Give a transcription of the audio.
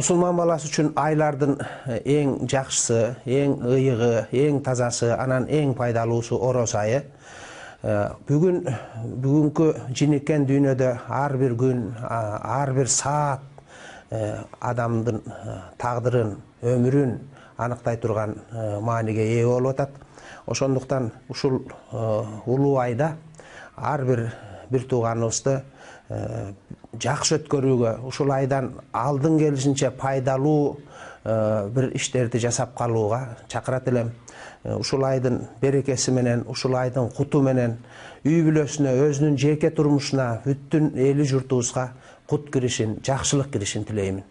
Мусулман баласы үчүн айлардын эң жакшысы, эң ыйыгы, эң тазасы, анан эң пайдалуусу ороз айы. Бүгүнкү жинеккен дүйнөдө ар бир күн, ар бир саат адамдын тагдырын, өмүрүн аныктай турган мааниге ээ болуп атат. Ошондуктан ушул улуу айда ар бир тууганыбызды жакшы өткөрүүгө, ушул айдан алдын келишинче пайдалуу бир иштерди жасап калууга чакырат элем. Ушул айдын берекеси менен, ушул айдын куту менен үй бүлөсүнө, өзүнүн жеке турмушуна, бүттүн эли журтубузга кут киришин, жакшылык киришин тилеймин.